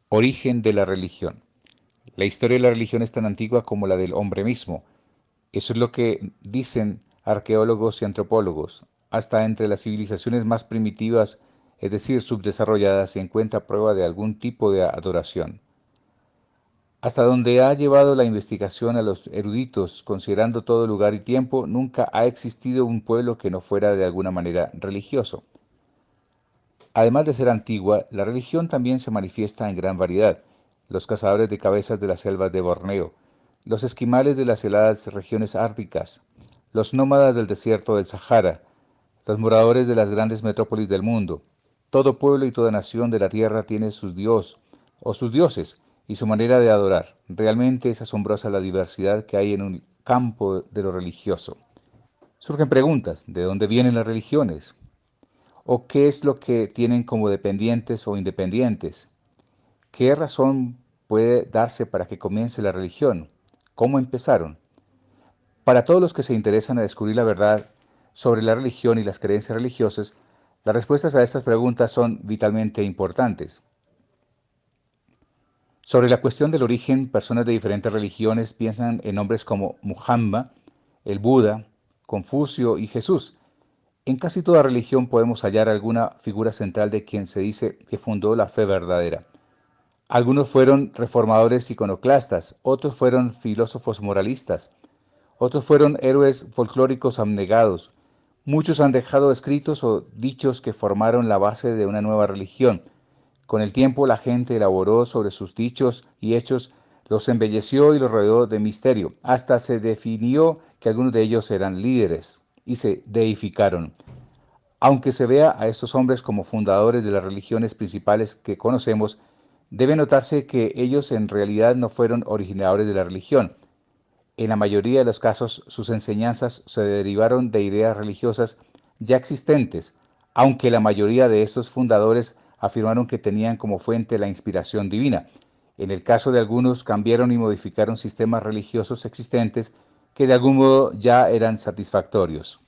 Origen de la religión. La historia de la religión es tan antigua como la del hombre mismo. Eso es lo que dicen arqueólogos y antropólogos. Hasta entre las civilizaciones más primitivas, es decir, subdesarrolladas, se encuentra prueba de algún tipo de adoración. Hasta donde ha llevado la investigación a los eruditos, considerando todo lugar y tiempo, nunca ha existido un pueblo que no fuera de alguna manera religioso. Además de ser antigua, la religión también se manifiesta en gran variedad. Los cazadores de cabezas de las selvas de Borneo, los esquimales de las heladas regiones árticas, los nómadas del desierto del Sahara, los moradores de las grandes metrópolis del mundo. Todo pueblo y toda nación de la tierra tiene sus dios o sus dioses y su manera de adorar. Realmente es asombrosa la diversidad que hay en un campo de lo religioso. Surgen preguntas: ¿de dónde vienen las religiones? ¿O qué es lo que tienen como dependientes o independientes? ¿Qué razón puede darse para que comience la religión? ¿Cómo empezaron? Para todos los que se interesan a descubrir la verdad sobre la religión y las creencias religiosas, las respuestas a estas preguntas son vitalmente importantes. Sobre la cuestión del origen, personas de diferentes religiones piensan en nombres como Muhammad, el Buda, Confucio y Jesús. En casi toda religión podemos hallar alguna figura central de quien se dice que fundó la fe verdadera. Algunos fueron reformadores iconoclastas, otros fueron filósofos moralistas, otros fueron héroes folclóricos abnegados. Muchos han dejado escritos o dichos que formaron la base de una nueva religión. Con el tiempo la gente elaboró sobre sus dichos y hechos, los embelleció y los rodeó de misterio. Hasta se definió que algunos de ellos eran líderes y se deificaron. Aunque se vea a estos hombres como fundadores de las religiones principales que conocemos, debe notarse que ellos en realidad no fueron originadores de la religión. En la mayoría de los casos, sus enseñanzas se derivaron de ideas religiosas ya existentes, aunque la mayoría de estos fundadores afirmaron que tenían como fuente la inspiración divina. En el caso de algunos, cambiaron y modificaron sistemas religiosos existentes que de algún modo ya eran satisfactorios.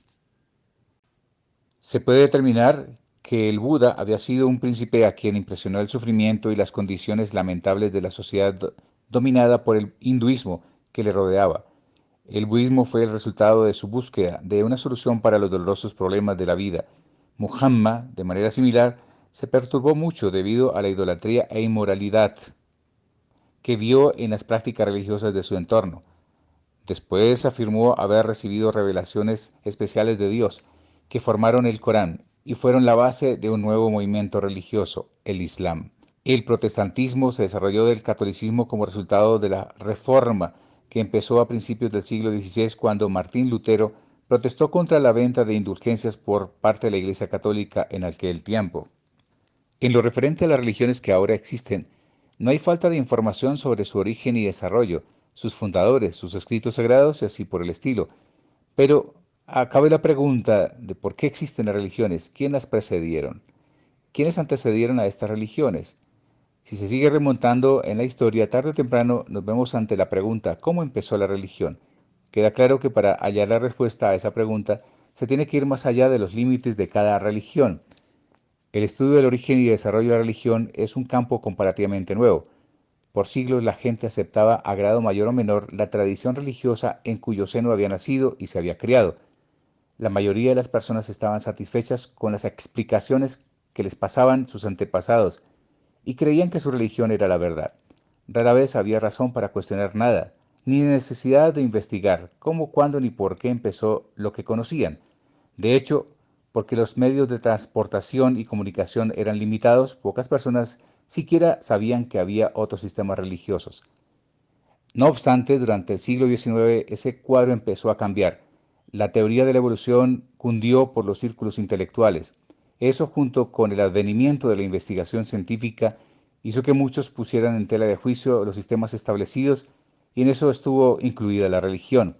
Se puede determinar que el Buda había sido un príncipe a quien impresionó el sufrimiento y las condiciones lamentables de la sociedad dominada por el hinduismo que le rodeaba. El budismo fue el resultado de su búsqueda de una solución para los dolorosos problemas de la vida. Muhammad, de manera similar, se perturbó mucho debido a la idolatría e inmoralidad que vio en las prácticas religiosas de su entorno. Después afirmó haber recibido revelaciones especiales de Dios que formaron el Corán y fueron la base de un nuevo movimiento religioso, el Islam. El protestantismo se desarrolló del catolicismo como resultado de la Reforma que empezó a principios del siglo XVI cuando Martín Lutero protestó contra la venta de indulgencias por parte de la Iglesia Católica en aquel tiempo. En lo referente a las religiones que ahora existen, no hay falta de información sobre su origen y desarrollo, sus fundadores, sus escritos sagrados y así por el estilo. Pero acabe la pregunta de por qué existen las religiones, quién las precedieron, quiénes antecedieron a estas religiones. Si se sigue remontando en la historia, tarde o temprano nos vemos ante la pregunta ¿cómo empezó la religión? Queda claro que para hallar la respuesta a esa pregunta se tiene que ir más allá de los límites de cada religión. El estudio del origen y desarrollo de la religión es un campo comparativamente nuevo. Por siglos la gente aceptaba a grado mayor o menor la tradición religiosa en cuyo seno había nacido y se había criado. La mayoría de las personas estaban satisfechas con las explicaciones que les pasaban sus antepasados y creían que su religión era la verdad. Rara vez había razón para cuestionar nada, ni necesidad de investigar cómo, cuándo ni por qué empezó lo que conocían. De hecho, porque los medios de transportación y comunicación eran limitados, pocas personas siquiera sabían que había otros sistemas religiosos. No obstante, durante el siglo XIX ese cuadro empezó a cambiar. La teoría de la evolución cundió por los círculos intelectuales. Eso, junto con el advenimiento de la investigación científica, hizo que muchos pusieran en tela de juicio los sistemas establecidos, y en eso estuvo incluida la religión,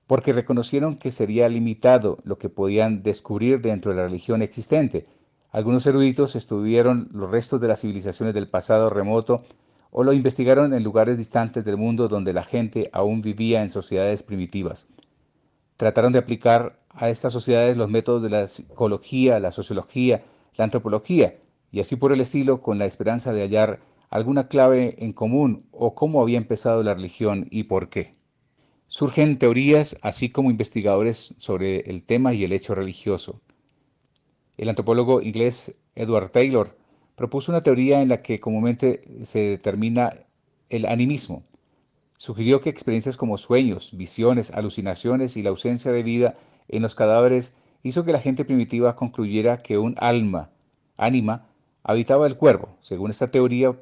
porque reconocieron que sería limitado lo que podían descubrir dentro de la religión existente. Algunos eruditos estudiaron los restos de las civilizaciones del pasado remoto o lo investigaron en lugares distantes del mundo donde la gente aún vivía en sociedades primitivas. Trataron de aplicar a estas sociedades los métodos de la psicología, la sociología, la antropología y así por el estilo, con la esperanza de hallar alguna clave en común o cómo había empezado la religión y por qué. Surgen teorías, así como investigadores sobre el tema y el hecho religioso. El antropólogo inglés Edward Taylor propuso una teoría en la que comúnmente se determina el animismo. Sugirió que experiencias como sueños, visiones, alucinaciones y la ausencia de vida en los cadáveres hizo que la gente primitiva concluyera que un ánima, habitaba el cuerpo. Según esta teoría,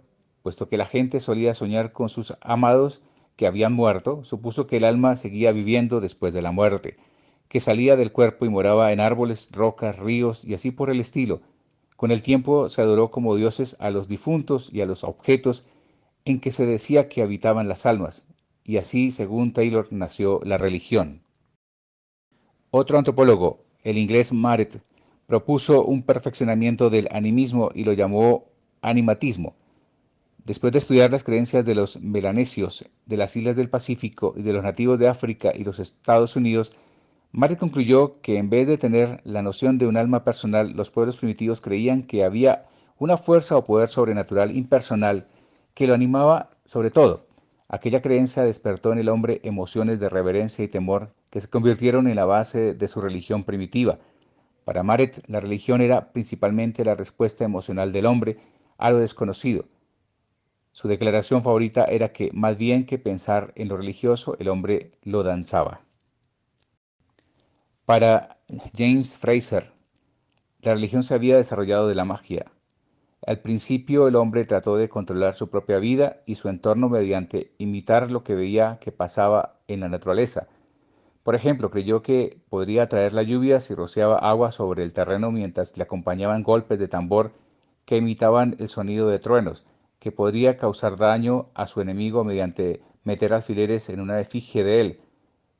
puesto que la gente solía soñar con sus amados que habían muerto, supuso que el alma seguía viviendo después de la muerte, que salía del cuerpo y moraba en árboles, rocas, ríos y así por el estilo. Con el tiempo se adoró como dioses a los difuntos y a los objetos en que se decía que habitaban las almas, y así, según Taylor, nació la religión. Otro antropólogo, el inglés Maret, propuso un perfeccionamiento del animismo y lo llamó animatismo. Después de estudiar las creencias de los melanesios de las islas del Pacífico y de los nativos de África y los Estados Unidos, Maret concluyó que en vez de tener la noción de un alma personal, los pueblos primitivos creían que había una fuerza o poder sobrenatural impersonal que lo animaba sobre todo. Aquella creencia despertó en el hombre emociones de reverencia y temor que se convirtieron en la base de su religión primitiva. Para Maret, la religión era principalmente la respuesta emocional del hombre a lo desconocido. Su declaración favorita era que, más bien que pensar en lo religioso, el hombre lo danzaba. Para James Frazer, la religión se había desarrollado de la magia. Al principio el hombre trató de controlar su propia vida y su entorno mediante imitar lo que veía que pasaba en la naturaleza. Por ejemplo, creyó que podría atraer la lluvia si rociaba agua sobre el terreno mientras le acompañaban golpes de tambor que imitaban el sonido de truenos, que podría causar daño a su enemigo mediante meter alfileres en una efigie de él.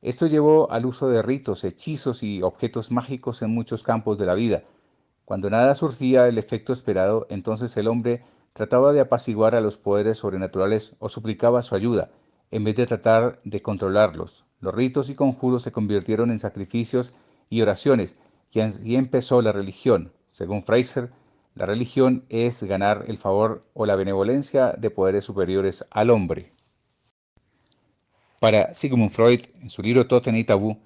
Esto llevó al uso de ritos, hechizos y objetos mágicos en muchos campos de la vida. Cuando nada surgía el efecto esperado, entonces el hombre trataba de apaciguar a los poderes sobrenaturales o suplicaba su ayuda, en vez de tratar de controlarlos. Los ritos y conjuros se convirtieron en sacrificios y oraciones, y así empezó la religión. Según Fraser, la religión es ganar el favor o la benevolencia de poderes superiores al hombre. Para Sigmund Freud, en su libro Totem y Tabú,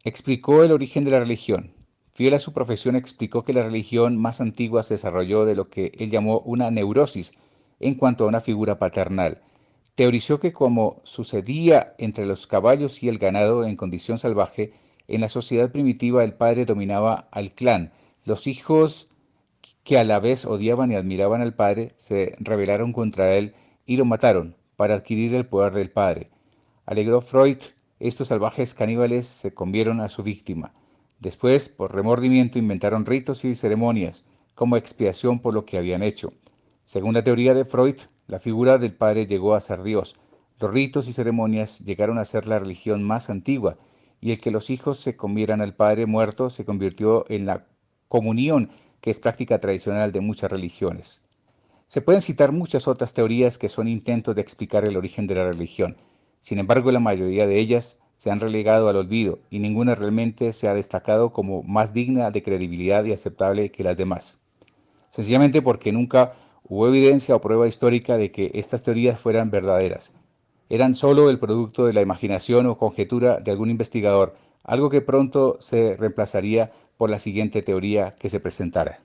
explicó el origen de la religión. Fiel a su profesión, explicó que la religión más antigua se desarrolló de lo que él llamó una neurosis en cuanto a una figura paternal. Teorizó que como sucedía entre los caballos y el ganado en condición salvaje, en la sociedad primitiva el padre dominaba al clan. Los hijos que a la vez odiaban y admiraban al padre se rebelaron contra él y lo mataron para adquirir el poder del padre. Alegó Freud, estos salvajes caníbales se comieron a su víctima. Después, por remordimiento, inventaron ritos y ceremonias como expiación por lo que habían hecho. Según la teoría de Freud, la figura del padre llegó a ser Dios. Los ritos y ceremonias llegaron a ser la religión más antigua, y el que los hijos se comieran al padre muerto se convirtió en la comunión, que es práctica tradicional de muchas religiones. Se pueden citar muchas otras teorías que son intentos de explicar el origen de la religión. Sin embargo, la mayoría de ellas se han relegado al olvido y ninguna realmente se ha destacado como más digna de credibilidad y aceptable que las demás. Sencillamente porque nunca hubo evidencia o prueba histórica de que estas teorías fueran verdaderas. Eran solo el producto de la imaginación o conjetura de algún investigador, algo que pronto se reemplazaría por la siguiente teoría que se presentara.